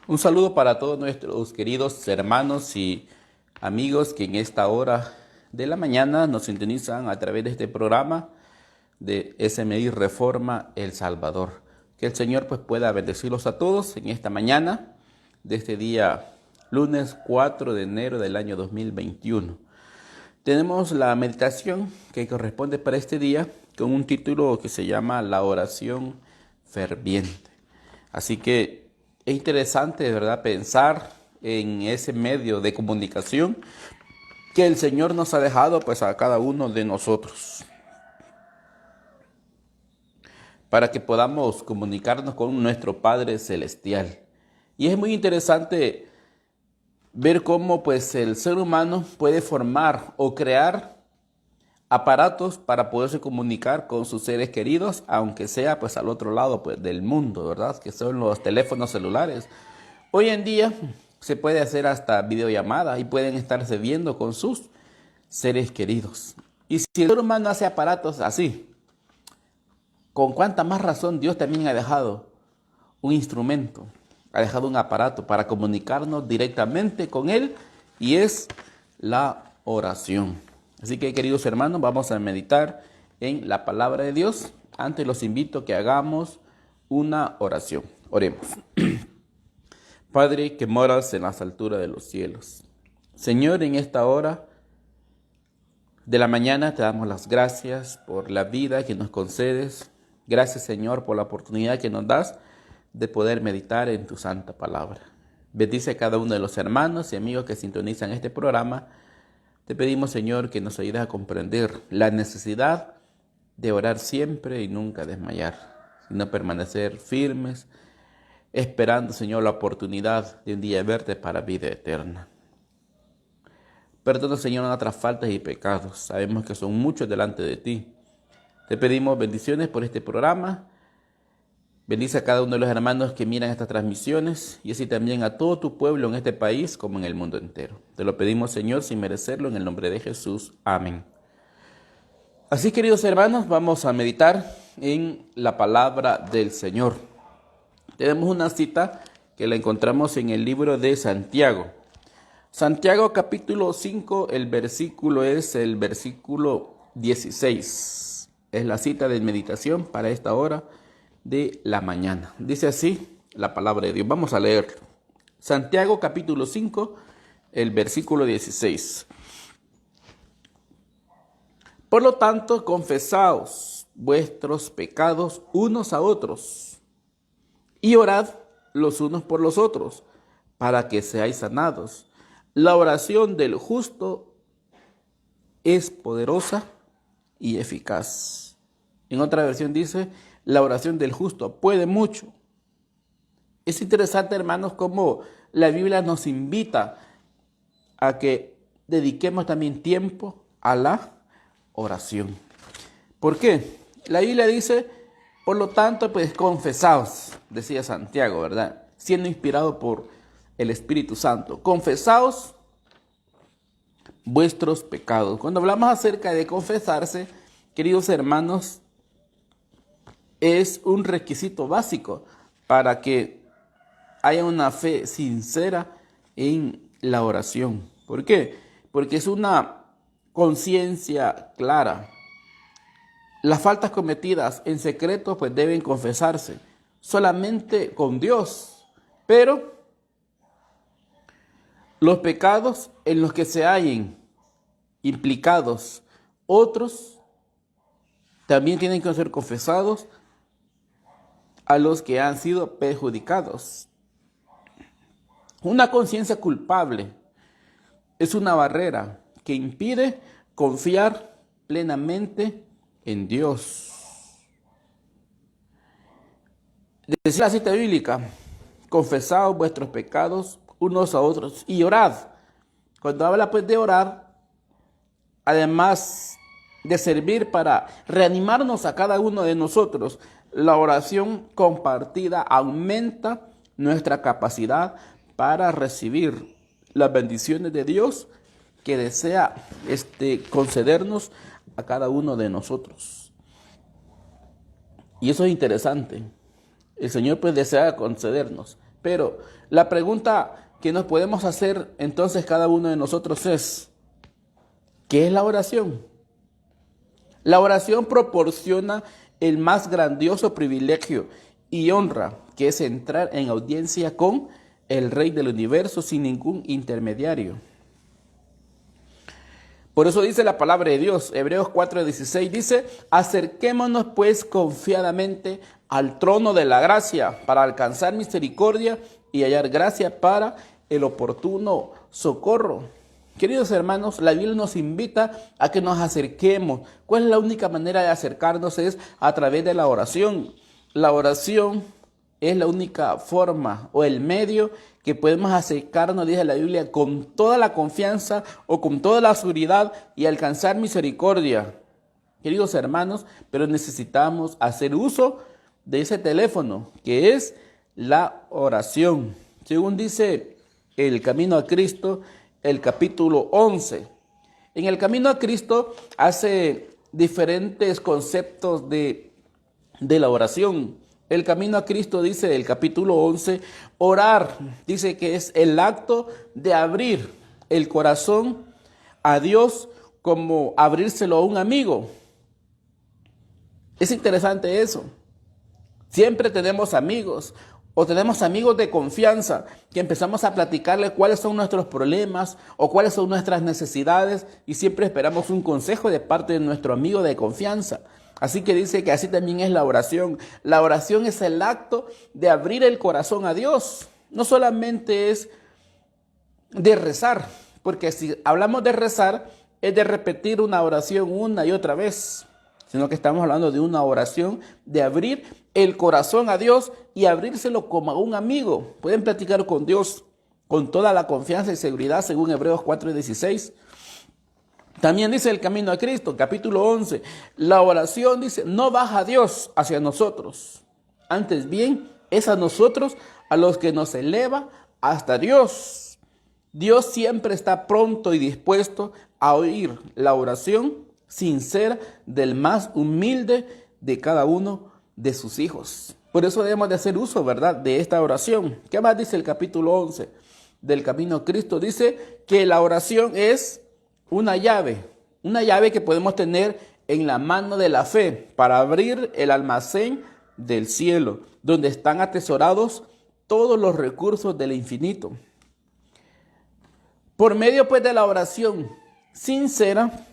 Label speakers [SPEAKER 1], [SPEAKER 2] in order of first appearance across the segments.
[SPEAKER 1] Un saludo para todos nuestros queridos hermanos y amigos que en esta hora de la mañana nos sintonizan a través de este programa de SMI Reforma El Salvador. Que el Señor pues pueda bendecirlos a todos en esta mañana de este día lunes 4 de enero del año 2021. Tenemos la meditación que corresponde para este día con un título que se llama La oración ferviente. Así que es interesante, de verdad, pensar en ese medio de comunicación que el Señor nos ha dejado pues a cada uno de nosotros, para que podamos comunicarnos con nuestro Padre Celestial. Y es muy interesante ver cómo pues el ser humano puede formar o crear aparatos para poderse comunicar con sus seres queridos, aunque sea pues al otro lado pues del mundo, ¿verdad? Que son los teléfonos celulares. Hoy en día se puede hacer hasta videollamada y pueden estarse viendo con sus seres queridos. Y si el ser humano hace aparatos así, con cuánta más razón Dios también ha dejado un instrumento, ha dejado un aparato para comunicarnos directamente con Él, y es la oración. Así que, queridos hermanos, vamos a meditar en la palabra de Dios. Antes los invito a que hagamos una oración. Oremos. Padre que moras en las alturas de los cielos, Señor, en esta hora de la mañana te damos las gracias por la vida que nos concedes. Gracias, Señor, por la oportunidad que nos das de poder meditar en tu santa palabra. Bendice a cada uno de los hermanos y amigos que sintonizan este programa. Te pedimos, Señor, que nos ayudes a comprender la necesidad de orar siempre y nunca desmayar, sino permanecer firmes, esperando, Señor, la oportunidad de un día verte para vida eterna. Perdona, Señor, nuestras faltas y pecados. Sabemos que son muchos delante de ti. Te pedimos bendiciones por este programa. Bendice a cada uno de los hermanos que miran estas transmisiones y así también a todo tu pueblo en este país como en el mundo entero. Te lo pedimos, Señor, sin merecerlo, en el nombre de Jesús. Amén. Así, queridos hermanos, vamos a meditar en la palabra del Señor. Tenemos una cita que la encontramos en el libro de Santiago. Santiago capítulo 5, el versículo es el versículo 16. Es la cita de meditación para esta hora de la mañana. Dice así la palabra de Dios. Vamos a leer Santiago capítulo 5, el versículo 16. Por lo tanto, confesaos vuestros pecados unos a otros y orad los unos por los otros para que seáis sanados. La oración del justo es poderosa y eficaz. En otra versión dice: la oración del justo puede mucho. Es interesante, hermanos, cómo la Biblia nos invita a que dediquemos también tiempo a la oración. ¿Por qué? La Biblia dice, por lo tanto, pues confesaos, decía Santiago, ¿verdad? Siendo inspirado por el Espíritu Santo. Confesaos vuestros pecados. Cuando hablamos acerca de confesarse, queridos hermanos, es un requisito básico para que haya una fe sincera en la oración. ¿Por qué? Porque es una conciencia clara. Las faltas cometidas en secreto pues deben confesarse solamente con Dios, pero los pecados en los que se hallen implicados otros también tienen que ser confesados a los que han sido perjudicados. Una conciencia culpable es una barrera que impide confiar plenamente en Dios. Decía la cita bíblica: confesaos vuestros pecados unos a otros y orad. Cuando habla pues de orar, además de servir para reanimarnos a cada uno de nosotros, la oración compartida aumenta nuestra capacidad para recibir las bendiciones de Dios que desea concedernos a cada uno de nosotros. Y eso es interesante. El Señor pues desea concedernos. Pero la pregunta que nos podemos hacer entonces cada uno de nosotros es: ¿qué es la oración? La oración proporciona el más grandioso privilegio y honra, que es entrar en audiencia con el Rey del universo sin ningún intermediario. Por eso dice la palabra de Dios, Hebreos 4:16 dice: acerquémonos pues confiadamente al trono de la gracia para alcanzar misericordia y hallar gracia para el oportuno socorro. Queridos hermanos, la Biblia nos invita a que nos acerquemos. ¿Cuál es la única manera de acercarnos? Es a través de la oración. La oración es la única forma o el medio que podemos acercarnos, dice la Biblia, con toda la confianza o con toda la seguridad y alcanzar misericordia. Queridos hermanos, pero necesitamos hacer uso de ese teléfono que es la oración. Según dice el Camino a Cristo, el capítulo 11. En el Camino a Cristo hace diferentes conceptos de la oración. El Camino a Cristo dice, el capítulo 11, orar, dice que es el acto de abrir el corazón a Dios como abrírselo a un amigo. Es interesante eso. Siempre tenemos amigos o tenemos amigos de confianza que empezamos a platicarle cuáles son nuestros problemas o cuáles son nuestras necesidades y siempre esperamos un consejo de parte de nuestro amigo de confianza. Así que dice que así también es la oración. La oración es el acto de abrir el corazón a Dios. no solamente es de rezar, porque si hablamos de rezar, es de repetir una oración una y otra vez, sino que estamos hablando de una oración de abrir el corazón a Dios y abrírselo como a un amigo. Pueden platicar con Dios con toda la confianza y seguridad, según Hebreos 4:16. También dice el camino a Cristo, capítulo 11, la oración dice, no baja Dios hacia nosotros, antes bien es a nosotros a los que nos eleva hasta Dios. Dios siempre está pronto y dispuesto a oír la oración sincera del más humilde de cada uno de sus hijos. Por eso debemos de hacer uso, ¿verdad?, de esta oración. ¿Qué más dice el capítulo 11 del camino a Cristo? Dice que la oración es una llave que podemos tener en la mano de la fe para abrir el almacén del cielo, donde están atesorados todos los recursos del infinito. Por medio pues de la oración sincera,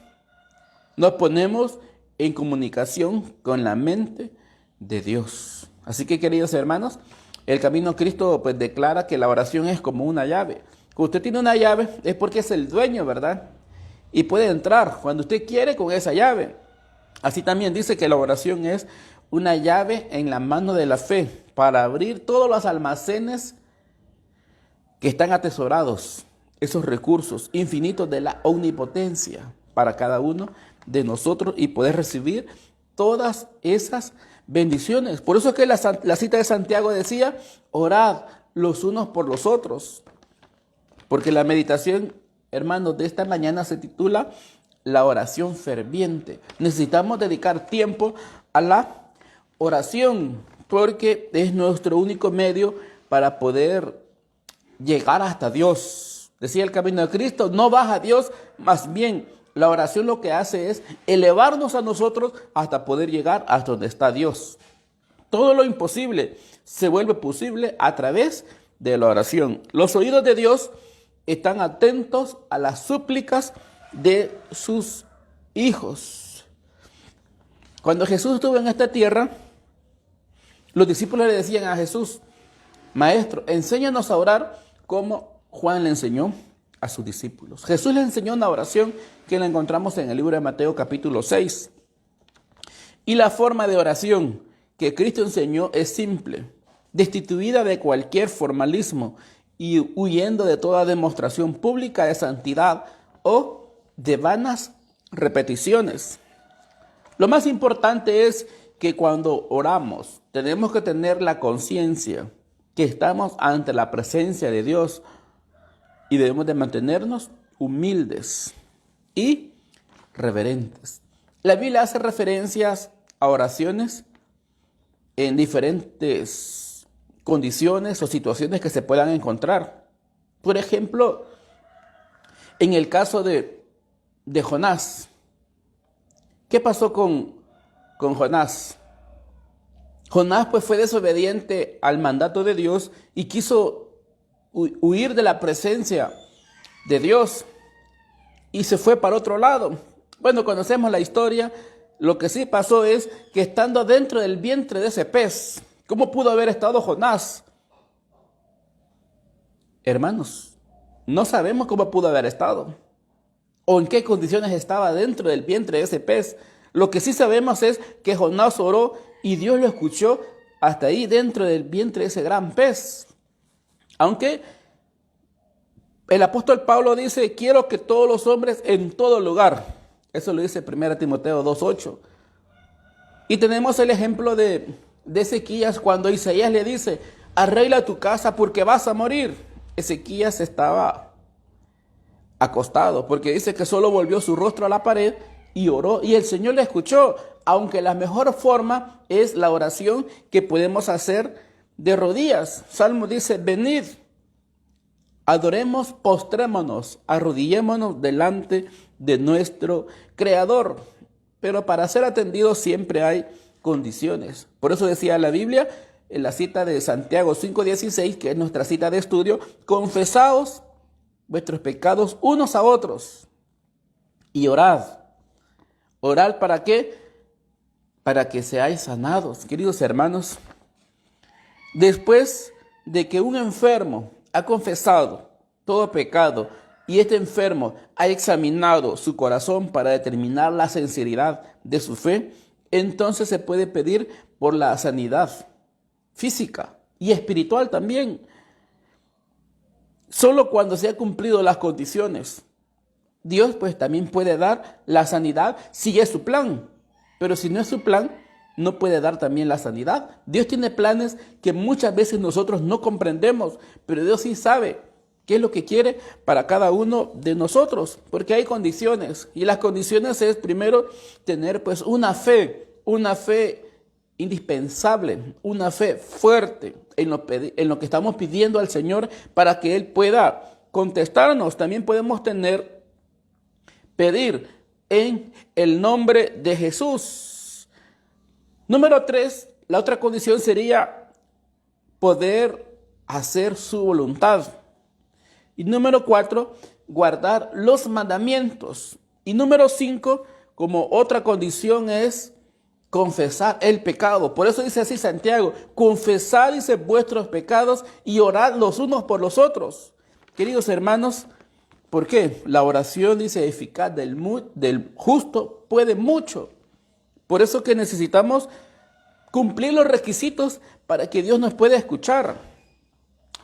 [SPEAKER 1] nos ponemos en comunicación con la mente de Dios. Así que, queridos hermanos, el camino a Cristo pues declara que la oración es como una llave. Cuando usted tiene una llave es porque es el dueño, ¿verdad? Y puede entrar cuando usted quiere con esa llave. Así también dice que la oración es una llave en la mano de la fe para abrir todos los almacenes que están atesorados, esos recursos infinitos de la omnipotencia para cada uno de nosotros y poder recibir todas esas bendiciones. Por eso es que la cita de Santiago decía, orad los unos por los otros. Porque la meditación, hermanos, de esta mañana se titula la oración ferviente. Necesitamos dedicar tiempo a la oración porque es nuestro único medio para poder llegar hasta Dios. Decía el camino de Cristo, no baja a Dios, más bien la oración lo que hace es elevarnos a nosotros hasta poder llegar hasta donde está Dios. Todo lo imposible se vuelve posible a través de la oración. Los oídos de Dios están atentos a las súplicas de sus hijos. Cuando Jesús estuvo en esta tierra, los discípulos le decían a Jesús, Maestro, enséñanos a orar como Juan le enseñó a sus discípulos. Jesús le enseñó una oración que la encontramos en el libro de Mateo capítulo 6. Y la forma de oración que Cristo enseñó es simple, destituida de cualquier formalismo y huyendo de toda demostración pública de santidad o de vanas repeticiones. Lo más importante es que cuando oramos tenemos que tener la conciencia que estamos ante la presencia de Dios y debemos de mantenernos humildes y reverentes. La Biblia hace referencias a oraciones en diferentes condiciones o situaciones que se puedan encontrar. Por ejemplo, en el caso de Jonás. ¿Qué pasó con Jonás? Jonás pues fue desobediente al mandato de Dios y quiso huir de la presencia de Dios y se fue para otro lado. Bueno, conocemos la historia. Lo que sí pasó es que estando dentro del vientre de ese pez, ¿cómo pudo haber estado Jonás? Hermanos, no sabemos cómo pudo haber estado o en qué condiciones estaba dentro del vientre de ese pez. Lo que sí sabemos es que Jonás oró y Dios lo escuchó hasta ahí dentro del vientre de ese gran pez. Aunque el apóstol Pablo dice, quiero que todos los hombres en todo lugar. Eso lo dice 1 Timoteo 2:8. Y tenemos el ejemplo de Ezequías cuando Isaías le dice, arregla tu casa porque vas a morir. Ezequías estaba acostado porque dice que solo volvió su rostro a la pared y oró y el Señor le escuchó, aunque la mejor forma es la oración que podemos hacer de rodillas. Salmo dice, venid, adoremos, postrémonos, arrodillémonos delante de nuestro Creador. Pero para ser atendido siempre hay condiciones. Por eso decía la Biblia, en la cita de Santiago 5:16, que es nuestra cita de estudio, confesaos vuestros pecados unos a otros y orad. ¿Orad para qué? Para que seáis sanados. Queridos hermanos, después de que un enfermo ha confesado todo pecado y este enfermo ha examinado su corazón para determinar la sinceridad de su fe, entonces se puede pedir por la sanidad física y espiritual también. Solo cuando se han cumplido las condiciones, Dios pues también puede dar la sanidad si es su plan. Pero si no es su plan, no puede dar también la sanidad. Dios tiene planes que muchas veces nosotros no comprendemos, pero Dios sí sabe qué es lo que quiere para cada uno de nosotros, porque hay condiciones. Y las condiciones es primero tener pues una fe indispensable, una fe fuerte en lo que estamos pidiendo al Señor para que Él pueda contestarnos. También podemos pedir en el nombre de Jesús. Número 3, la otra condición sería poder hacer su voluntad. Y número 4, guardar los mandamientos. Y número 5, como otra condición es confesar el pecado. Por eso dice así Santiago: confesad, dice, vuestros pecados y orad los unos por los otros. Queridos hermanos, ¿por qué? La oración, dice, eficaz del justo puede mucho. Por eso que necesitamos cumplir los requisitos para que Dios nos pueda escuchar.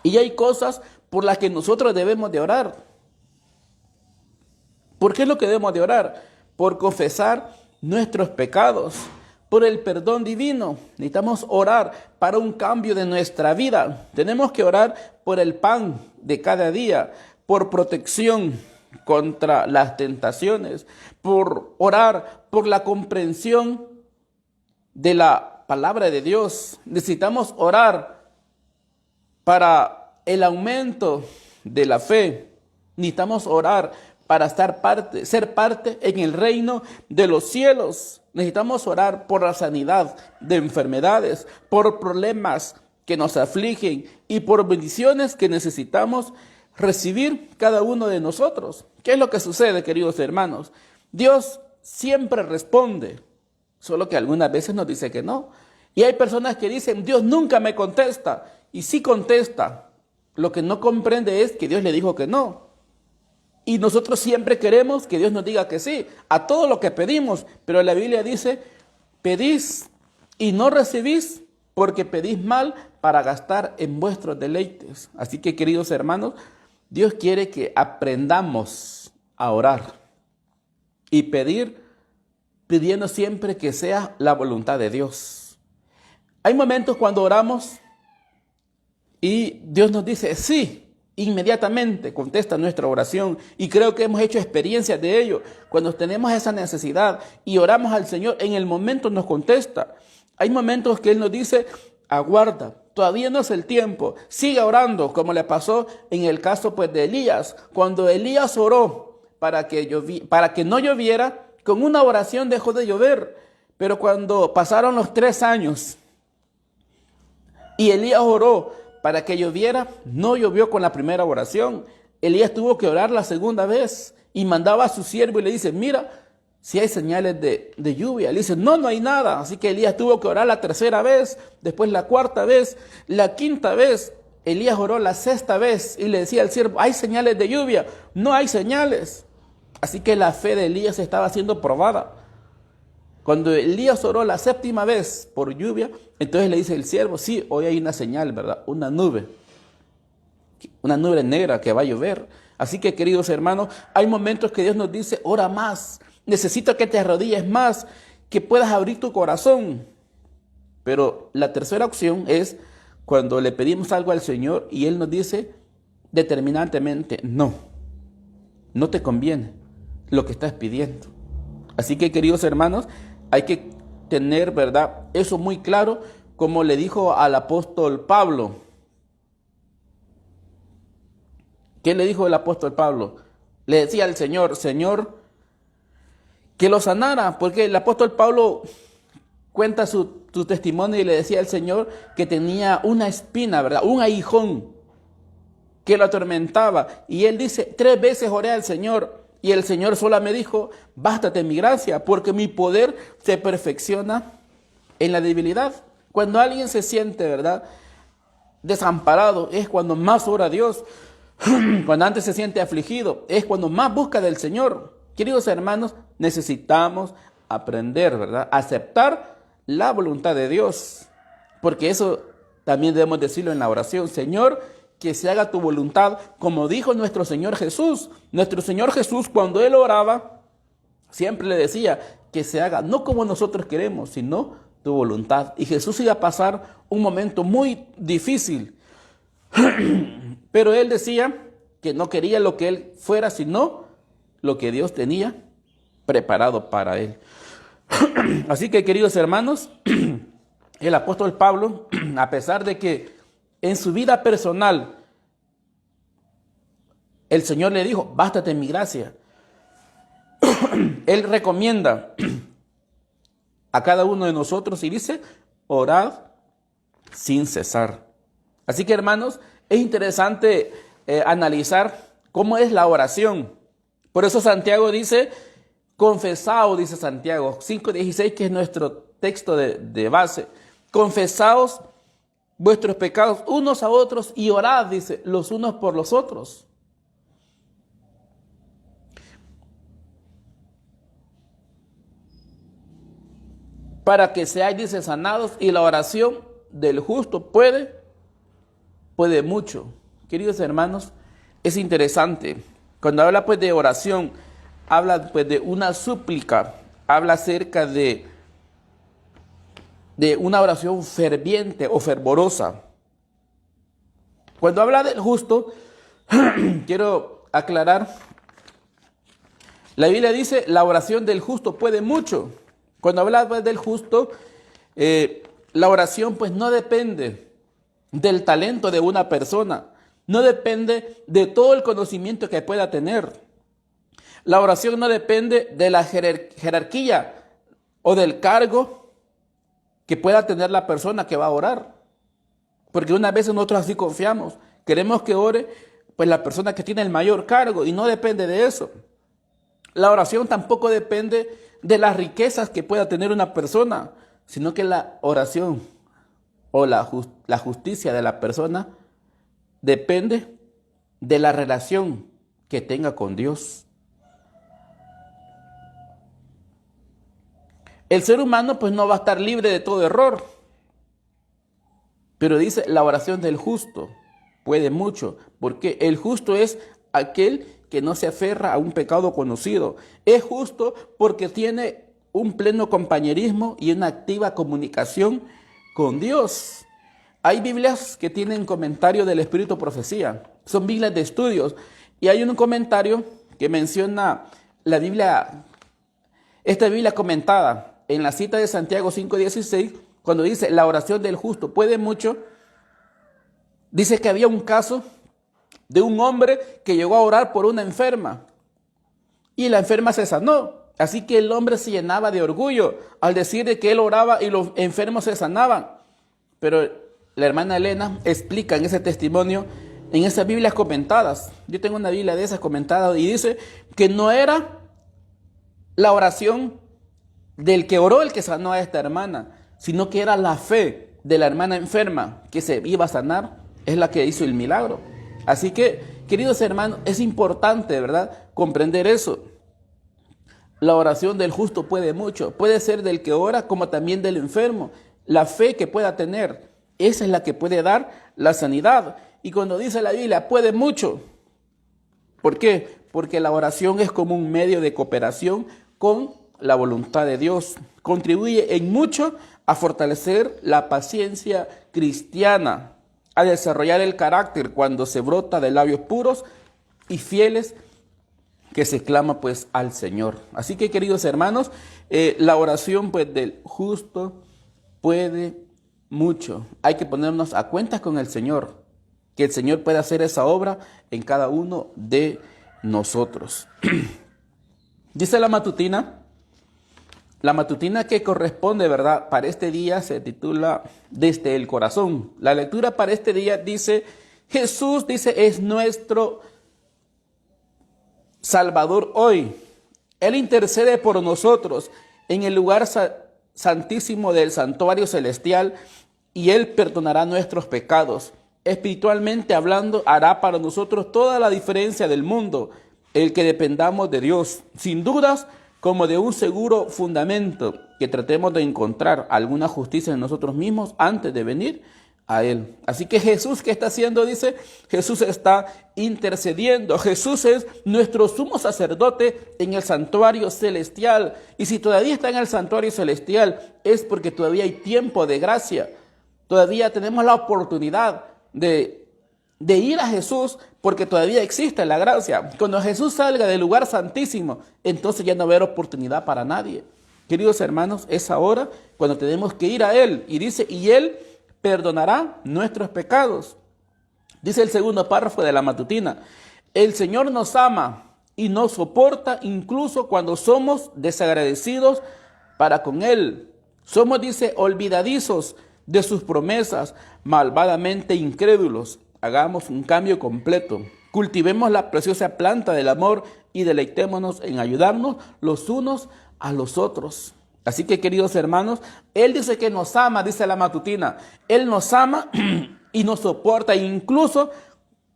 [SPEAKER 1] Y hay cosas por las que nosotros debemos de orar. ¿Por qué es lo que debemos de orar? Por confesar nuestros pecados, por el perdón divino. Necesitamos orar para un cambio de nuestra vida. Tenemos que orar por el pan de cada día, por protección contra las tentaciones, por orar por la comprensión de la palabra de Dios. Necesitamos orar para el aumento de la fe. Necesitamos orar para ser parte en el reino de los cielos. Necesitamos orar por la sanidad de enfermedades, por problemas que nos afligen y por bendiciones que necesitamos recibir cada uno de nosotros. ¿Qué es lo que sucede, queridos hermanos? Dios siempre responde, solo que algunas veces nos dice que no. Y hay personas que dicen: Dios nunca me contesta. Y sí contesta. Lo que no comprende es que Dios le dijo que no. Y nosotros siempre queremos que Dios nos diga que sí a todo lo que pedimos. Pero la Biblia dice: pedís y no recibís, porque pedís mal para gastar en vuestros deleites. Así que, queridos hermanos, Dios quiere que aprendamos a orar y pidiendo siempre que sea la voluntad de Dios. Hay momentos cuando oramos y Dios nos dice sí, inmediatamente contesta nuestra oración, y creo que hemos hecho experiencias de ello. Cuando tenemos esa necesidad y oramos al Señor, en el momento nos contesta. Hay momentos que Él nos dice: aguarda, todavía no es el tiempo, siga orando, como le pasó en el caso pues de Elías. Cuando Elías oró para que no lloviera, con una oración dejó de llover. Pero cuando pasaron los 3 años y Elías oró para que lloviera, no llovió con la primera oración. Elías tuvo que orar la segunda vez y mandaba a su siervo y le dice: mira si hay señales de lluvia. Le dice: no hay nada. Así que Elías tuvo que orar la tercera vez, después la cuarta vez, la quinta vez. Elías oró la sexta vez y le decía al siervo: ¿hay señales de lluvia? No hay señales. Así que la fe de Elías estaba siendo probada. Cuando Elías oró la séptima vez por lluvia, entonces le dice el siervo: sí, hoy hay una señal, ¿verdad? Una nube negra que va a llover. Así que, queridos hermanos, hay momentos que Dios nos dice: ora más, necesito que te arrodilles más, que puedas abrir tu corazón. Pero la tercera opción es cuando le pedimos algo al Señor y Él nos dice determinantemente: no te conviene lo que estás pidiendo. Así que, queridos hermanos, hay que tener, ¿verdad?, eso muy claro, como le dijo al apóstol Pablo. ¿Qué le dijo el apóstol Pablo? Le decía al Señor: Señor, que lo sanara, porque el apóstol Pablo cuenta su testimonio y le decía al Señor que tenía una espina, ¿verdad?, un aguijón que lo atormentaba. Y él dice: 3 veces oré al Señor y el Señor solo me dijo: bástate mi gracia, porque mi poder se perfecciona en la debilidad. Cuando alguien se siente, ¿verdad?, desamparado, es cuando más ora a Dios. Cuando antes se siente afligido, es cuando más busca del Señor. Queridos hermanos, necesitamos aprender, ¿verdad? Aceptar la voluntad de Dios. Porque eso también debemos decirlo en la oración. Señor, que se haga tu voluntad, como dijo nuestro Señor Jesús. Nuestro Señor Jesús, cuando Él oraba, siempre le decía que se haga, no como nosotros queremos, sino tu voluntad. Y Jesús iba a pasar un momento muy difícil. Pero Él decía que no quería lo que Él fuera, sino lo que Dios tenía preparado para Él. Así que, queridos hermanos, el apóstol Pablo, a pesar de que en su vida personal el Señor le dijo, bástate mi gracia, Él recomienda a cada uno de nosotros y dice, orad sin cesar. Así que, hermanos, es interesante analizar cómo es la oración. Por eso Santiago dice, confesaos, dice Santiago 5:16, que es nuestro texto de base. Confesaos vuestros pecados unos a otros y orad, dice, los unos por los otros. Para que seáis, dice, sanados, y la oración del justo puede mucho. Queridos hermanos, es interesante. Cuando habla pues de oración, habla pues de una súplica, habla acerca de una oración ferviente o fervorosa. Cuando habla del justo, quiero aclarar, la Biblia dice, la oración del justo puede mucho. Cuando habla pues del justo, la oración pues no depende del talento de una persona, no depende de todo el conocimiento que pueda tener. La oración no depende de la jerarquía o del cargo que pueda tener la persona que va a orar. Porque unas veces nosotros así confiamos, queremos que ore pues la persona que tiene el mayor cargo, y no depende de eso. La oración tampoco depende de las riquezas que pueda tener una persona, sino que la oración o la justicia de la persona depende de la relación que tenga con Dios. El ser humano pues no va a estar libre de todo error, pero dice, la oración del justo puede mucho, porque el justo es aquel que no se aferra a un pecado conocido. Es justo porque tiene un pleno compañerismo y una activa comunicación con Dios. Hay Biblias que tienen comentario del Espíritu Profecía, son Biblias de estudios, y hay un comentario que menciona la Biblia, esta Biblia comentada en la cita de Santiago 5:16, cuando dice, la oración del justo puede mucho. Dice que había un caso de un hombre que llegó a orar por una enferma y la enferma se sanó. Así que el hombre se llenaba de orgullo al decir de que él oraba y los enfermos se sanaban. Pero la hermana Elena explica en ese testimonio, en esas Biblias comentadas, yo tengo una Biblia de esas comentadas, y dice que no era la oración del que oró el que sanó a esta hermana, sino que era la fe de la hermana enferma que se iba a sanar, es la que hizo el milagro. Así que, queridos hermanos, es importante, ¿verdad?, comprender eso. La oración del justo puede mucho. Puede ser del que ora como también del enfermo. La fe que pueda tener, esa es la que puede dar la sanidad. Y cuando dice la Biblia, puede mucho. ¿Por qué? Porque la oración es como un medio de cooperación con la voluntad de Dios. Contribuye en mucho a fortalecer la paciencia cristiana, a desarrollar el carácter cuando se brota de labios puros y fieles que se clama pues al Señor. Así que, queridos hermanos, la oración pues del justo puede mucho. Hay que ponernos a cuentas con el Señor, que el Señor pueda hacer esa obra en cada uno de nosotros. Dice la matutina que corresponde, ¿verdad?, para este día se titula Desde el Corazón. La lectura para este día dice, Jesús, dice, es nuestro Salvador hoy. Él intercede por nosotros en el lugar santísimo del santuario celestial, y Él perdonará nuestros pecados espiritualmente hablando, hará para nosotros toda la diferencia del mundo, el que dependamos de Dios, sin dudas, como de un seguro fundamento, que tratemos de encontrar alguna justicia en nosotros mismos antes de venir a Él. Así que Jesús, ¿qué está haciendo? Dice, Jesús está intercediendo. Jesús es nuestro sumo sacerdote en el santuario celestial. Y si todavía está en el santuario celestial, es porque todavía hay tiempo de gracia. Todavía tenemos la oportunidad de ir a Jesús, porque todavía existe la gracia. Cuando Jesús salga del lugar santísimo, entonces ya no va a haber oportunidad para nadie. Queridos hermanos, es ahora cuando tenemos que ir a Él. Y dice, y Él perdonará nuestros pecados. Dice el segundo párrafo de la matutina, el Señor nos ama y nos soporta incluso cuando somos desagradecidos para con Él. Somos, dice, olvidadizos de sus promesas, malvadamente incrédulos. Hagamos un cambio completo. Cultivemos la preciosa planta del amor y deleitémonos en ayudarnos los unos a los otros. Así que, queridos hermanos, Él dice que nos ama, dice la matutina. Él nos ama y nos soporta, incluso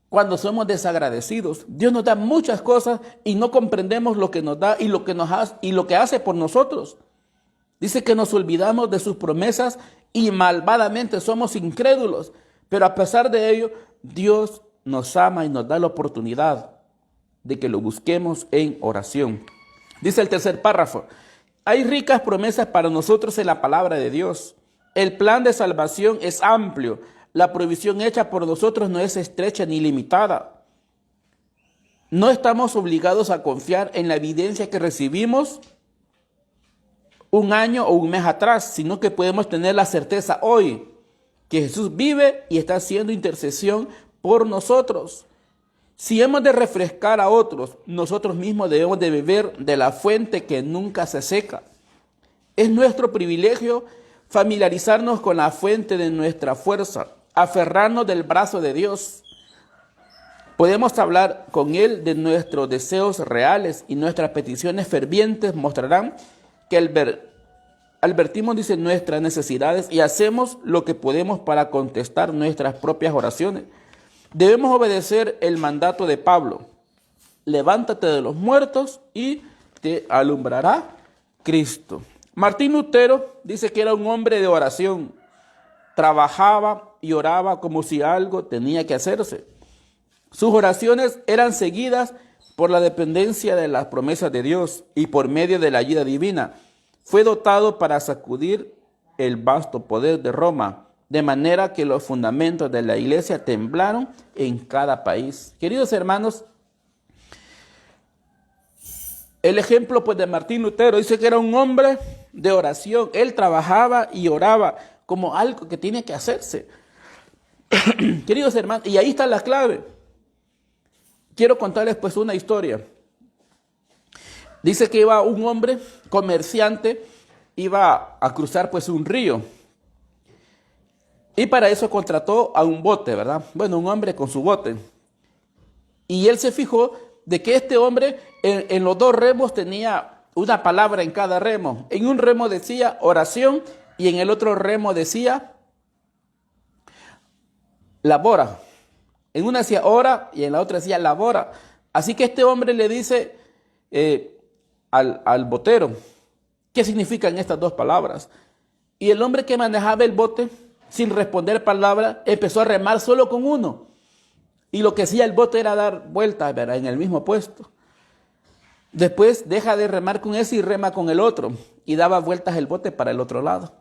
[SPEAKER 1] cuando somos desagradecidos. Dios nos da muchas cosas y no comprendemos lo que nos da y lo que hace por nosotros. Dice que nos olvidamos de sus promesas y malvadamente somos incrédulos. Pero a pesar de ello, Dios nos ama y nos da la oportunidad de que lo busquemos en oración. Dice el tercer párrafo, hay ricas promesas para nosotros en la palabra de Dios. El plan de salvación es amplio. La provisión hecha por nosotros no es estrecha ni limitada. No estamos obligados a confiar en la evidencia que recibimos un año o un mes atrás, sino que podemos tener la certeza hoy que Jesús vive y está haciendo intercesión por nosotros. Si hemos de refrescar a otros, nosotros mismos debemos de beber de la fuente que nunca se seca. Es nuestro privilegio familiarizarnos con la fuente de nuestra fuerza, aferrarnos del brazo de Dios. Podemos hablar con Él de nuestros deseos reales y nuestras peticiones fervientes mostrarán que advertimos, dice, nuestras necesidades y hacemos lo que podemos para contestar nuestras propias oraciones. Debemos obedecer el mandato de Pablo. Levántate de los muertos y te alumbrará Cristo. Martín Lutero dice que era un hombre de oración. Trabajaba y oraba como si algo tenía que hacerse. Sus oraciones eran seguidas por la dependencia de las promesas de Dios y por medio de la ayuda divina. Fue dotado para sacudir el vasto poder de Roma, de manera que los fundamentos de la iglesia temblaron en cada país. Queridos hermanos, el ejemplo pues de Martín Lutero dice que era un hombre de oración. Él trabajaba y oraba como algo que tiene que hacerse. Queridos hermanos, y ahí está la clave. Quiero contarles pues una historia. Dice que iba un hombre comerciante, iba a cruzar pues un río. Y para eso contrató a un bote, ¿verdad? Bueno, un hombre con su bote. Y él se fijó de que este hombre en los dos remos tenía una palabra en cada remo. En un remo decía oración y en el otro remo decía labora. En una decía ora y en la otra decía labora. Así que este hombre le dice al botero, ¿qué significan estas dos palabras? Y el hombre que manejaba el bote, sin responder palabra, empezó a remar solo con uno. Y lo que hacía el bote era dar vueltas, ¿verdad?, en el mismo puesto. Después deja de remar con ese y rema con el otro. Y daba vueltas el bote para el otro lado.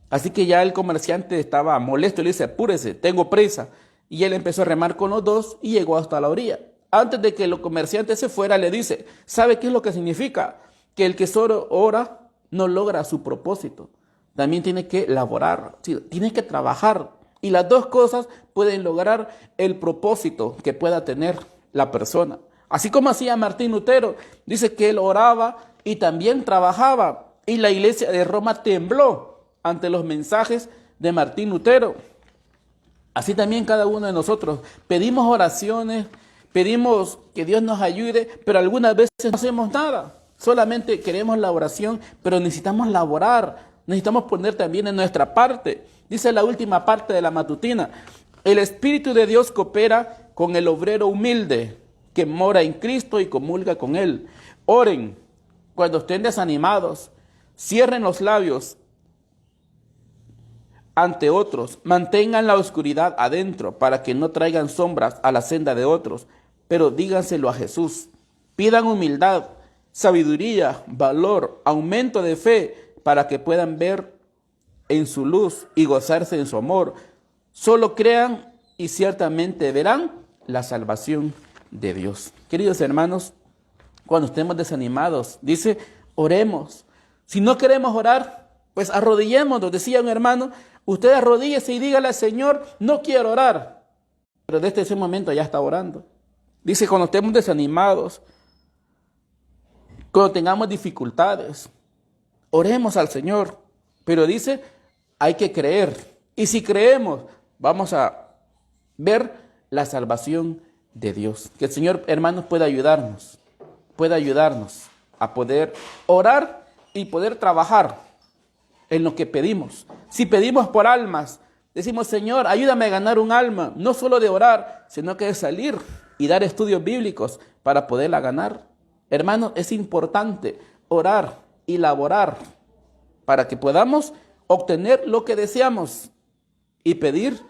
[SPEAKER 1] Así que ya el comerciante estaba molesto y le dice, apúrese, tengo prisa. Y él empezó a remar con los dos y llegó hasta la orilla. Antes de que el comerciante se fuera, le dice, ¿sabe qué es lo que significa? Que el que solo ora no logra su propósito. También tiene que laborar, tiene que trabajar. Y las dos cosas pueden lograr el propósito que pueda tener la persona. Así como hacía Martín Lutero, dice que él oraba y también trabajaba. Y la iglesia de Roma tembló ante los mensajes de Martín Lutero. Así también cada uno de nosotros pedimos oraciones, pedimos que Dios nos ayude, pero algunas veces no hacemos nada. Solamente queremos la oración, pero necesitamos laborar. Necesitamos poner también en nuestra parte. Dice la última parte de la matutina, El Espíritu de Dios coopera con el obrero humilde que mora en Cristo y comulga con Él. Oren cuando estén desanimados, cierren los labios ante otros, mantengan la oscuridad adentro para que no traigan sombras a la senda de otros, pero díganselo a Jesús. Pidan humildad, sabiduría, valor, aumento de fe para que puedan ver en su luz y gozarse en su amor. Solo crean y ciertamente verán la salvación de Dios. Queridos hermanos, cuando estemos desanimados, dice, oremos. Si no queremos orar, pues arrodillémonos. Decía un hermano, usted arrodíllese y dígale al Señor, no quiero orar. Pero desde ese momento ya está orando. Dice, cuando estemos desanimados, cuando tengamos dificultades, oremos al Señor. Pero dice, hay que creer. Y si creemos, vamos a ver la salvación de Dios. Que el Señor, hermanos, pueda ayudarnos a poder orar y poder trabajar en lo que pedimos. Si pedimos por almas, decimos, Señor, ayúdame a ganar un alma, no solo de orar, sino que de salir y dar estudios bíblicos para poderla ganar. Hermanos, es importante orar y laborar para que podamos obtener lo que deseamos y pedir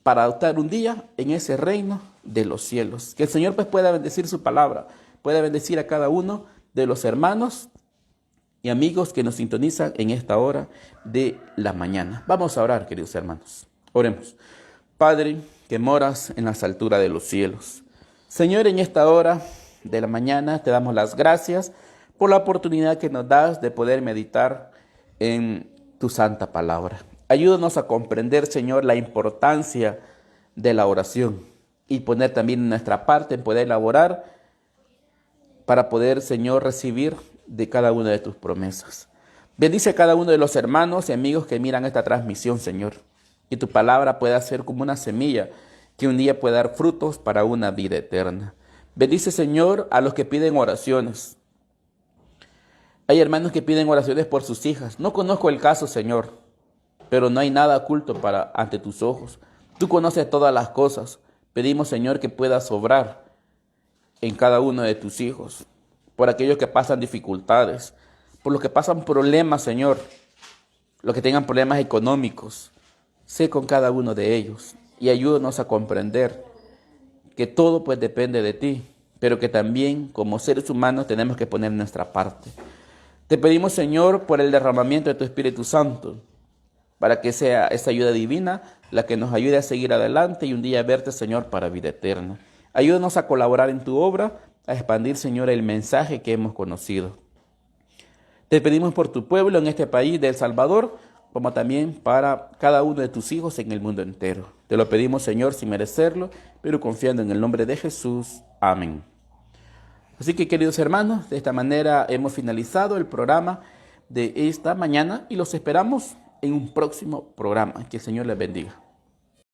[SPEAKER 1] para adoptar un día en ese reino de los cielos. Que el Señor pues pueda bendecir su palabra, pueda bendecir a cada uno de los hermanos y amigos que nos sintonizan en esta hora de la mañana. Vamos a orar, queridos hermanos. Oremos. Padre, que moras en las alturas de los cielos. Señor, en esta hora de la mañana te damos las gracias por la oportunidad que nos das de poder meditar en tu santa palabra. Ayúdanos a comprender, Señor, la importancia de la oración y poner también nuestra parte en poder elaborar para poder, Señor, recibir de cada una de tus promesas. Bendice a cada uno de los hermanos y amigos que miran esta transmisión, Señor. Que tu palabra pueda ser como una semilla que un día pueda dar frutos para una vida eterna. Bendice, Señor, a los que piden oraciones. Hay hermanos que piden oraciones por sus hijas. No conozco el caso, Señor, pero no hay nada oculto ante tus ojos. Tú conoces todas las cosas. Pedimos, Señor, que puedas obrar en cada uno de tus hijos, por aquellos que pasan dificultades, por los que pasan problemas, Señor, los que tengan problemas económicos. Sé con cada uno de ellos y ayúdanos a comprender que todo pues depende de ti, pero que también como seres humanos tenemos que poner nuestra parte. Te pedimos, Señor, por el derramamiento de tu Espíritu Santo, para que sea esa ayuda divina la que nos ayude a seguir adelante y un día verte, Señor, para vida eterna. Ayúdanos a colaborar en tu obra, a expandir, Señor, el mensaje que hemos conocido. Te pedimos por tu pueblo en este país de El Salvador, como también para cada uno de tus hijos en el mundo entero. Te lo pedimos, Señor, sin merecerlo, pero confiando en el nombre de Jesús. Amén. Así que, queridos hermanos, de esta manera hemos finalizado el programa de esta mañana y los esperamos en un próximo programa. Que el Señor les bendiga.